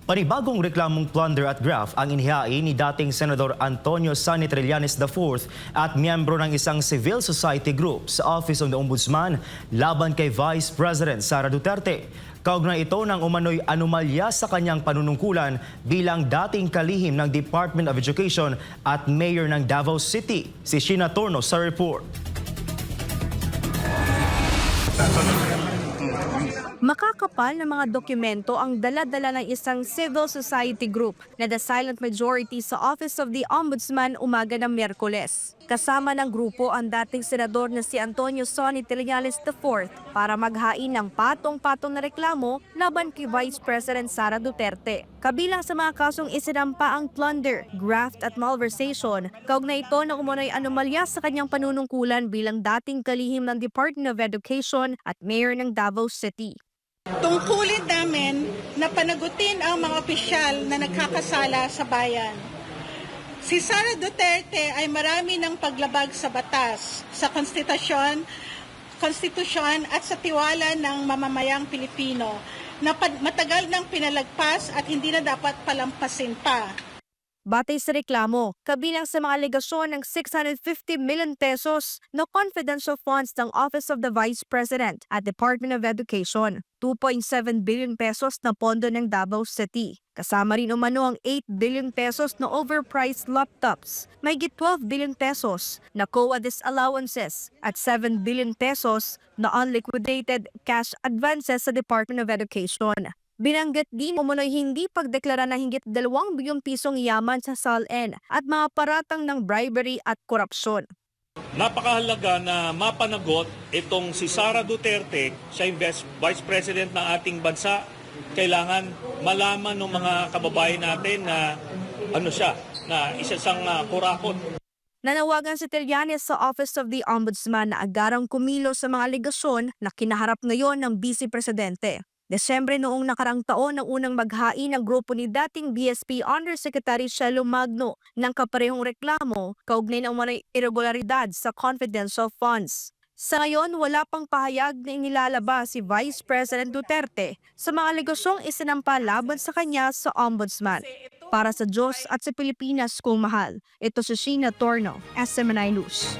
Panibagong reklamong plunder at graft ang inihain ni dating Senador Antonio Sonny Trillanes IV at miyembro ng isang civil society group sa Office of the Ombudsman laban kay Vice President Sara Duterte. Kaugnay ito ng umano'y anomalya sa kanyang panunungkulan bilang dating kalihim ng Department of Education at Mayor ng Davao City. Si Sheena Torno sa report. Makakapal na mga dokumento ang dala-dala ng isang civil society group na the silent majority sa Office of the Ombudsman umaga ng Miyerkules. Kasama ng grupo ang dating senador na si Antonio Sonny Trillanes IV para maghain ng patong-patong na reklamo laban kay Vice President Sara Duterte. Kabilang sa mga kasong isinampa ang plunder, graft at malversation, kaugnay ito na umano'y anomalya sa kanyang panunungkulan bilang dating kalihim ng Department of Education at Mayor ng Davao City. Tungkulin namin na panagutin ang mga opisyal na nagkakasala sa bayan. Si Sara Duterte ay marami ng paglabag sa batas, sa konstitusyon at sa tiwala ng mamamayang Pilipino na matagal nang pinalagpas at hindi na dapat palampasin pa. Batay sa reklamo, kabilang sa mga alegasyon ng 650 million pesos na confidential funds ng Office of the Vice President at Department of Education, 2.7 billion pesos na pondo ng Davao City. Kasama rin umano ang 8 billion pesos na overpriced laptops, mahigit 12 billion pesos na COA disallowances at 7 billion pesos na unliquidated cash advances sa Department of Education. Binanggit din umano'y hindi pagdeklara na hinggit 2 bilyong pisong yaman sa SALN at mga paratang ng bribery at korupsyon. Napakahalaga na mapanagot itong si Sara Duterte, siya yung Vice President ng ating bansa. Kailangan malaman ng mga kababayan natin na na isa siyang kurakot. Nanawagan si Trillanes sa Office of the Ombudsman na agarang kumilos sa mga alegasyon na kinaharap ngayon ng Vice Presidente. Desyembre noong nakarang taon ang unang maghain ng grupo ni dating BSP Undersecretary Shelo Magno ng kaparehong reklamo kaugnay ng mga irregularidad sa confidential funds. Sa ngayon, wala pang pahayag na inilalabas si Vice President Duterte sa mga alegasyong isinampa laban sa kanya sa Ombudsman. Para sa Diyos at sa Pilipinas kung mahal, ito si Sheena Torno, SMNI News.